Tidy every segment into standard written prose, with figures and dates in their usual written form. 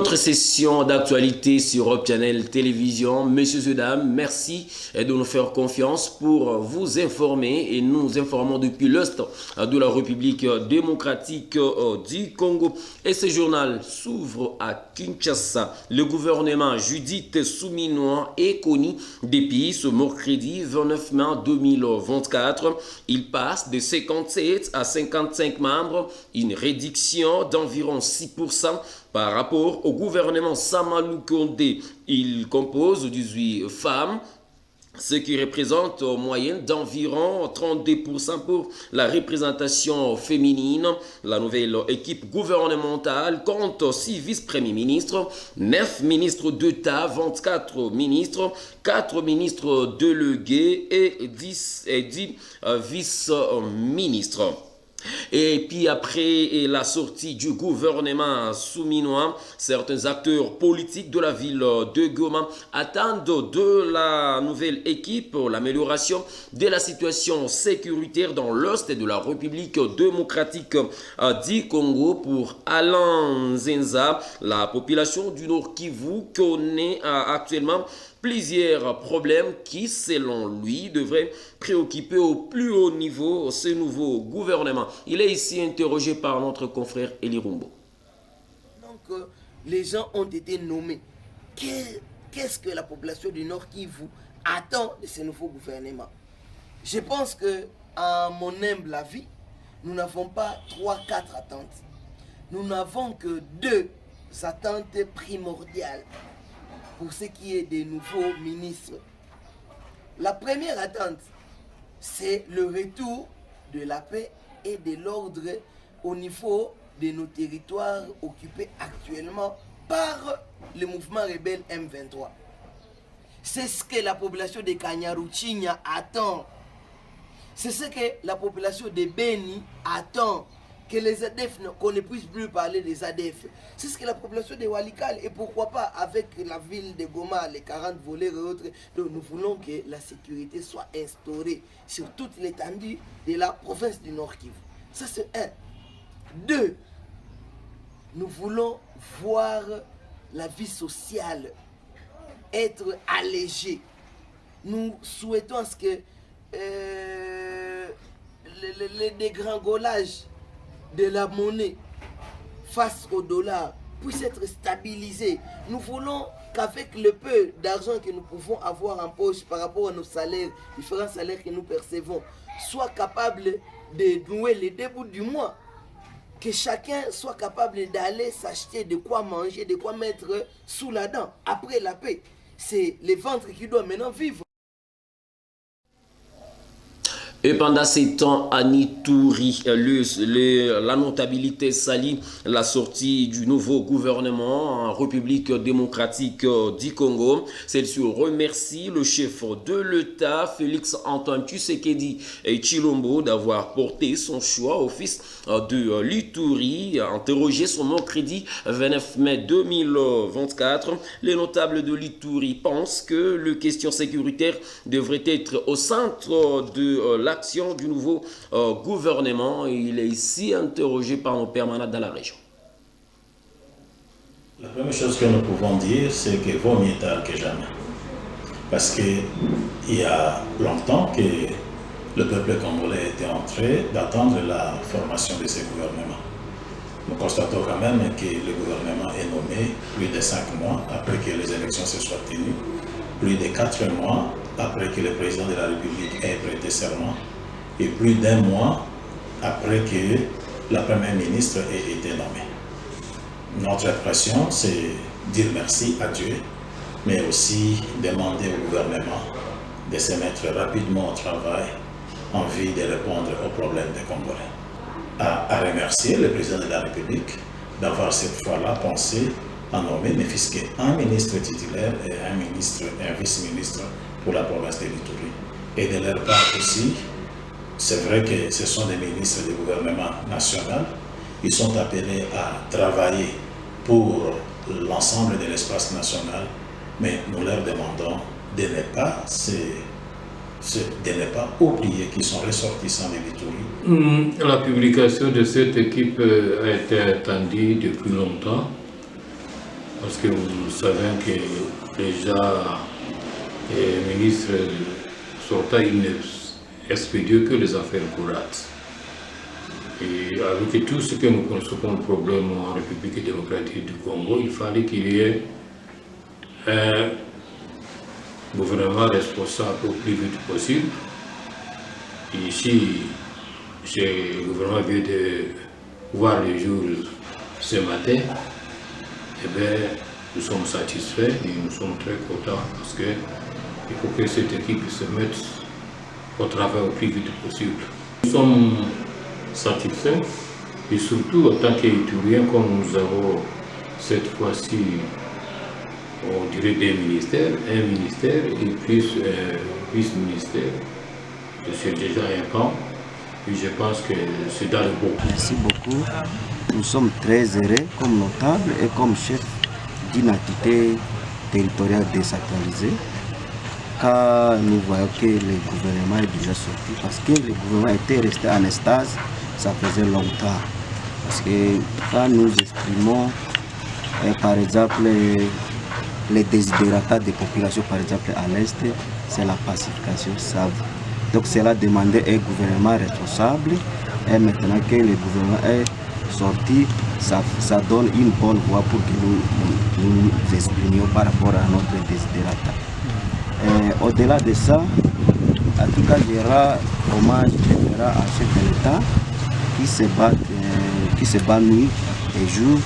Notre session d'actualité sur Europe Channel Télévision. Messieurs et dames, merci de nous faire confiance pour vous informer et nous informons depuis l'Est de la République démocratique du Congo. Et ce journal s'ouvre à Kinshasa. Le gouvernement Judith Suminwa est connu depuis ce mercredi 29 mai 2024. Il passe de 57 à 55 membres, une réduction d'environ 6% par rapport au gouvernement Samalou Kondé. Il compose 18 femmes, ce qui représente en moyenne d'environ 32% pour la représentation féminine. La nouvelle équipe gouvernementale compte 6 vice-premiers ministres, 9 ministres d'État, 24 ministres, 4 ministres délégués et 10 vice-ministres. Et puis après la sortie du gouvernement souminois, certains acteurs politiques de la ville de Goma attendent de la nouvelle équipe l'amélioration de la situation sécuritaire dans l'Est de la République démocratique du Congo. Pour Alain Zenza, la population du Nord Kivu connaît actuellement plusieurs problèmes qui, selon lui, devraient préoccuper au plus haut niveau ce nouveau gouvernement. Il est ici interrogé par notre confrère Eli Rumbo. Donc, les gens ont été nommés. Qu'est-ce que la population du Nord Kivu attend de ce nouveau gouvernement? Je pense que, à mon humble avis, nous n'avons pas 3-4 attentes. Nous n'avons que 2 attentes primordiales pour ce qui est des nouveaux ministres. La première attente, c'est le retour de la paix et de l'ordre au niveau de nos territoires occupés actuellement par le mouvement rebelle M23. C'est ce que la population de Kanyaruchinya attend. C'est ce que la population de Beni attend. Que les ADF, qu'on ne puisse plus parler des ADF. C'est ce que la population de Walikale, et pourquoi pas avec la ville de Goma, les 40 voleurs et autres. Donc nous voulons que la sécurité soit instaurée sur toute l'étendue de la province du Nord Kivu. Ça c'est 1. 2, nous voulons voir la vie sociale être allégée. Nous souhaitons à ce que le dégringolage de la monnaie face au dollar puisse être stabilisé. Nous voulons qu'avec le peu d'argent que nous pouvons avoir en poche par rapport à nos salaires, différents salaires que nous percevons, soit capable de nouer les 2 bouts du mois. Que chacun soit capable d'aller s'acheter de quoi manger, de quoi mettre sous la dent. Après la paix, c'est le ventre qui doit maintenant vivre. Et pendant ces temps, à Nitouri, la notabilité salit la sortie du nouveau gouvernement en République démocratique du Congo. Celle-ci remercie le chef de l'État, Félix Antoine Tshisekedi et Tshilombo, d'avoir porté son choix au fils de l'Ituri, interrogé son mercredi 29 mai 2024. Les notables de l'Ituri pensent que les questions sécuritaires devraient être au centre de l'action du nouveau gouvernement. Il est ici interrogé par nos permanents dans la région. La première chose que nous pouvons dire, c'est qu'il vaut mieux tard que jamais. Parce qu'il y a longtemps que le peuple congolais était en train d'attendre la formation de ce gouvernement. Nous constatons quand même que le gouvernement est nommé plus de 5 mois après que les élections se soient tenues, plus de 4 mois après que le président de la République ait prêté serment et plus d'1 mois après que la première ministre ait été nommée. Notre impression, c'est dire merci à Dieu, mais aussi demander au gouvernement de se mettre rapidement au travail en vue de répondre aux problèmes des Congolais. À remercier le président de la République d'avoir cette fois-là pensé à nommer ne fût-ce qu'un ministre titulaire et un vice-ministre pour la province de l'Ituri. Et de leur part aussi, c'est vrai que ce sont des ministres du gouvernement national. Ils sont appelés à travailler pour l'ensemble de l'espace national, mais nous leur demandons de ne pas oublier qu'ils sont ressortissants de l'Ituri. La publication de cette équipe a été attendue depuis longtemps. parce que nous savons que déjà les ministres sortant, ils n'expédient que les affaires courantes. Et avec tout ce que nous connaissons comme problème en République démocratique du Congo, il fallait qu'il y ait un gouvernement responsable au plus vite possible. Et ici, le gouvernement vient de voir le jour ce matin. Eh bien, nous sommes satisfaits et nous sommes très contents parce qu'il faut que cette équipe se mette au travail au plus vite possible. Nous sommes satisfaits et surtout en tant qu'étudiants, comme nous avons cette fois-ci, on dirait des ministères, un ministère et plus un vice-ministère. C'est déjà un camp et je pense que c'est dans le bon. Merci beaucoup. Nous sommes très heureux comme notables et comme chef d'une entité territoriale décentralisée, car nous voyons que le gouvernement est déjà sorti, parce que le gouvernement était resté en stase, ça faisait longtemps. Parce que quand nous exprimons, par exemple, les désidératas des populations, par exemple à l'Est, c'est la pacification. Donc cela demandait un gouvernement responsable, et maintenant que le gouvernement est sorti, ça donne une bonne voie pour que nous exprimions par rapport à notre désidérata. Au-delà de ça, en tout cas, il y aura hommage à chef de l'État qui se bat nuit et jour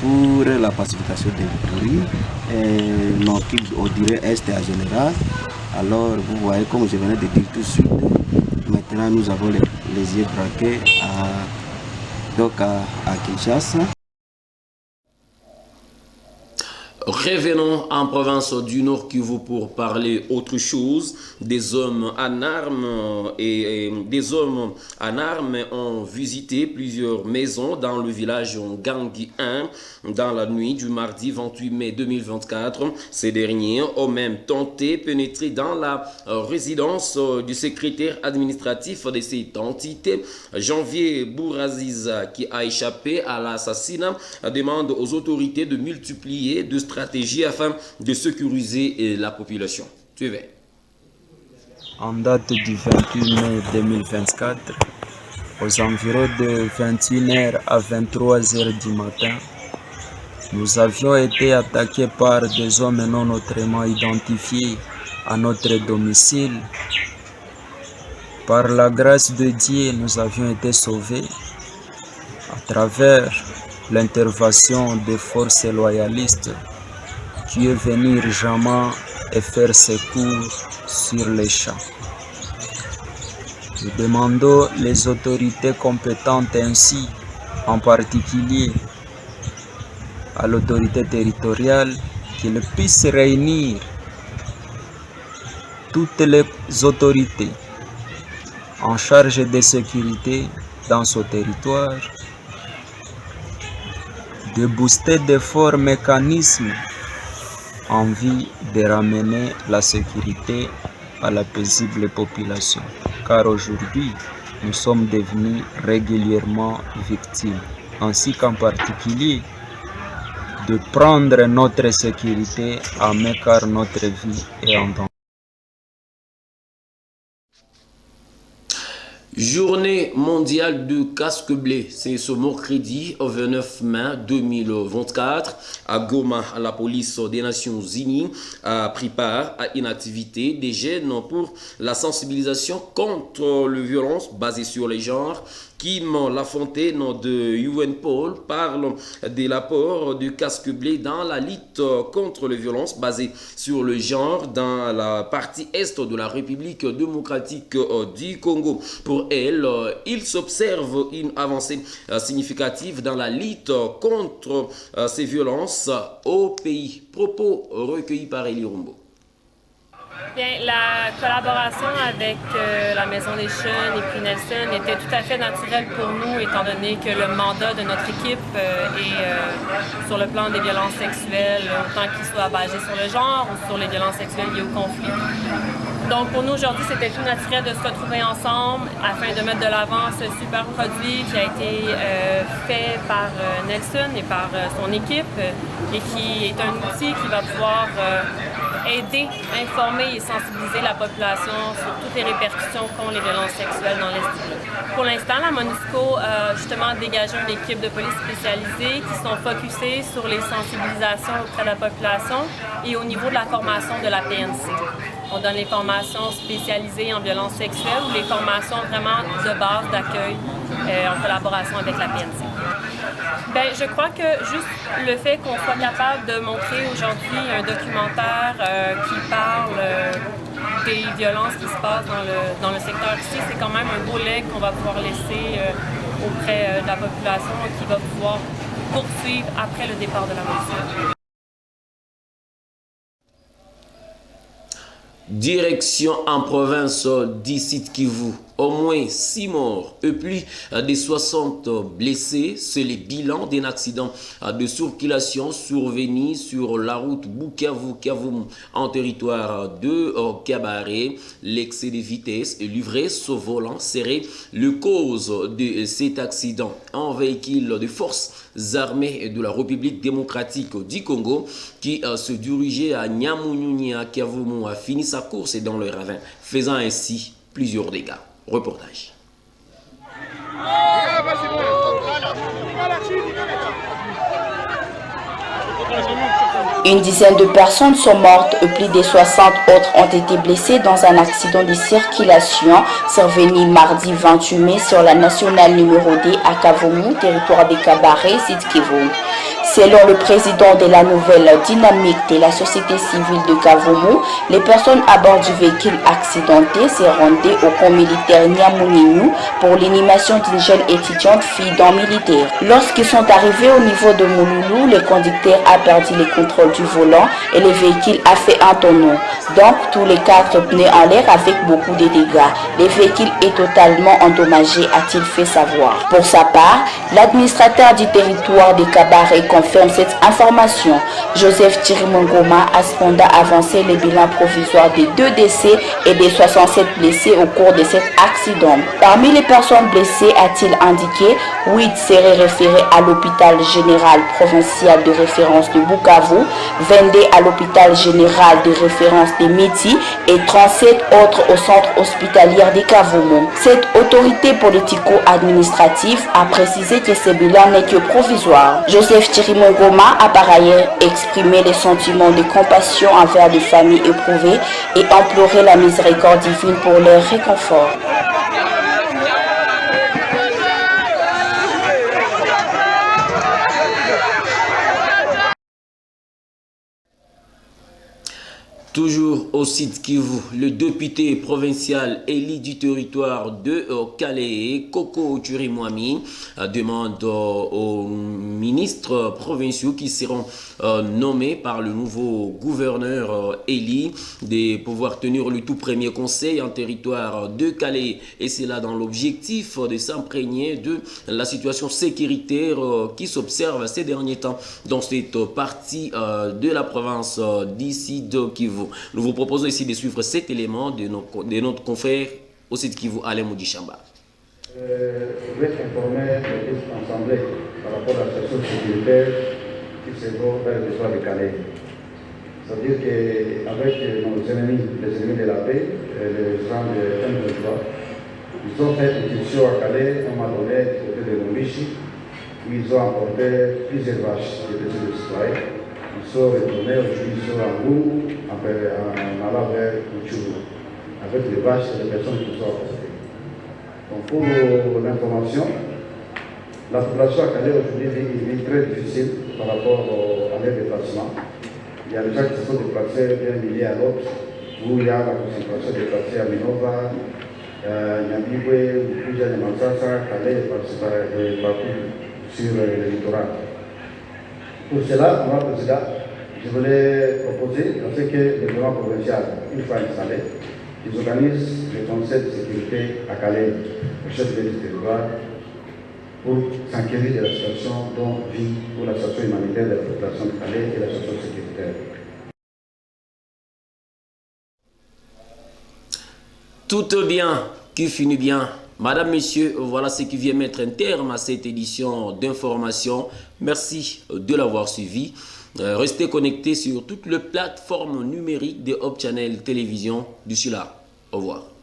pour la pacification des pays, on dirait Est en général. Alors, vous voyez, comme je venais de dire tout de suite, maintenant nous avons les yeux braqués à Kinshasa. Revenons en province du Nord Kivu pour parler autre chose. Des hommes en armes des hommes en armes ont visité plusieurs maisons dans le village Ngangui 1 dans la nuit du mardi 28 mai 2024. Ces derniers ont même tenté de pénétrer dans la résidence du secrétaire administratif de cette entité, Janvier Bouraziza, qui a échappé à l'assassinat, demande aux autorités de multiplier de stratégie afin de sécuriser la population. Suivez. En date du 28 mai 2024, aux environs de 21h à 23h du matin, nous avions été attaqués par des hommes non autrement identifiés à notre domicile. Par la grâce de Dieu, nous avions été sauvés à travers l'intervention des forces loyalistes qui est venu urgemment et faire secours sur les champs. Nous demandons les autorités compétentes ainsi, en particulier à l'autorité territoriale, qu'ils puissent réunir toutes les autorités en charge de sécurité dans ce territoire, de booster de forts mécanismes en vue de ramener la sécurité à la paisible population. Car aujourd'hui, nous sommes devenus régulièrement victimes, ainsi qu'en particulier de prendre notre sécurité en main car notre vie est en danger. Journée mondiale du casque bleu, c'est ce mercredi 29 mai 2024 à Goma. La police des Nations Unies a pris part à une activité des jeunes pour la sensibilisation contre les violences basées sur les genres. Kim Lafontaine de UNPOL parle de l'apport du casque bleu dans la lutte contre les violences basées sur le genre dans la partie est de la République démocratique du Congo. Pour elle, il s'observe une avancée significative dans la lutte contre ces violences au pays. Propos recueillis par Eli Rumbo. Bien, la collaboration avec la Maison des Jeunes et puis Nelson était tout à fait naturelle pour nous, étant donné que le mandat de notre équipe est sur le plan des violences sexuelles, autant qu'il soit basé sur le genre ou sur les violences sexuelles liées au conflit. Donc pour nous aujourd'hui, c'était tout naturel de se retrouver ensemble afin de mettre de l'avant ce super produit qui a été fait par Nelson et par son équipe et qui est un outil qui va pouvoir aider, informer et sensibiliser la population sur toutes les répercussions qu'ont les violences sexuelles dans l'Est du Bloc. Pour l'instant, la MONUSCO a justement dégagé une équipe de police spécialisée qui sont focusées sur les sensibilisations auprès de la population et au niveau de la formation de la PNC. On donne les formations spécialisées en violences sexuelles ou les formations vraiment de base d'accueil en collaboration avec la PNC. Bien, je crois que juste le fait qu'on soit capable de montrer aujourd'hui un documentaire qui parle des violences qui se passent dans le secteur ici, c'est quand même un beau legs qu'on va pouvoir laisser auprès de la population qui va pouvoir poursuivre après le départ de la MONUSCO. Direction en province d'ici Kivu. Au moins 6 morts et plus de 60 blessés. C'est le bilan d'un accident de circulation survenu sur la route Bukavu-Kavumu en territoire de Kabaré. L'excès de vitesse et l'ivresse au volant serait le cause de cet accident. Un véhicule de forces armées de la République démocratique du Congo qui se dirigeait à Nyamunyunya Kavumu a fini sa course dans le ravin, faisant ainsi plusieurs dégâts. Reportage. Une dizaine de personnes sont mortes et plus de 60 autres ont été blessées dans un accident de circulation survenu mardi 28 mai sur la nationale numéro D à Kavumu, territoire de Kabaré, Sud Kivu. Selon le président de la nouvelle dynamique de la société civile de Kavumu, les personnes à bord du véhicule accidenté se rendaient au camp militaire Nyamunyunyu pour l'inhumation d'une jeune étudiante fille d'un militaire. Lorsqu'ils sont arrivés au niveau de Mululu, le conducteur a perdu le contrôle du volant et le véhicule a fait un tonneau. Donc tous les 4 pneus en l'air avec beaucoup de dégâts. Le véhicule est totalement endommagé, a-t-il fait savoir. Pour sa part, l'administrateur du territoire de Kabaré confirme cette information. Joseph Chirimongoma a cependant avancé le bilan provisoire de 2 décès et de 67 blessés au cours de cet accident. Parmi les personnes blessées, a-t-il indiqué, 8 seraient référés à l'hôpital général provincial de référence de Bukavu, 22 à l'hôpital général de référence de Miti et 37 autres au centre hospitalier de Kavumu. Cette autorité politico-administrative a précisé que ce bilan n'est que provisoire. Joseph Chirimongoma a par ailleurs exprimé les sentiments de compassion envers les familles éprouvées et imploré la miséricorde divine pour leur réconfort. Toujours au site Kivu, le député provincial élu du territoire de Calais, Koko Turimwami, demande aux ministres provinciaux qui seront nommés par le nouveau gouverneur élu de pouvoir tenir le tout premier conseil en territoire de Calais. Et c'est là dans l'objectif de s'imprégner de la situation sécuritaire qui s'observe ces derniers temps dans cette partie de la province d'ici de Kivu. Nous vous proposons ici de suivre cet élément de notre confrère au site Kivu, Alain Moudi-Chamba. Je vais informer les assemblées par rapport à la situation sécuritaire qui se trouve dans le territoire de Calais. C'est-à-dire qu'avec nos ennemis, les ennemis de la paix, les gens de M23, ils ont fait une mission à Calais, à un moment donné, du côté de Lumbishi, où ils ont emporté plusieurs vaches de citoyens. Ils sont retournés aujourd'hui sur Angou, en allant vers Uchuru, avec les vaches et les personnes qui sont apportées. Donc pour l'information, la population à Calais aujourd'hui vit une vie très difficile par rapport à leur déplacement. Il y a des gens qui se sont déplacés d'un millier à l'autre, où il y a la concentration déplacée à Minova, Nyambibwe, Mouja, Nyamansasa, Calais, partout sur le littoral. Pour cela, moi, Président, je voulais proposer à ce que le gouvernement provincial, une fois installé, ils organisent le conseil de sécurité à Calais, au chef de territoire, pour s'enquérir de la situation dont vit, pour la situation humanitaire de la population de Calais et la situation sécuritaire. Tout bien qui finit bien. Madame, Messieurs, voilà ce qui vient mettre un terme à cette édition d'information. Merci de l'avoir suivi. Restez connectés sur toutes les plateformes numériques de Hope Channel Télévision. D'ici là, au revoir.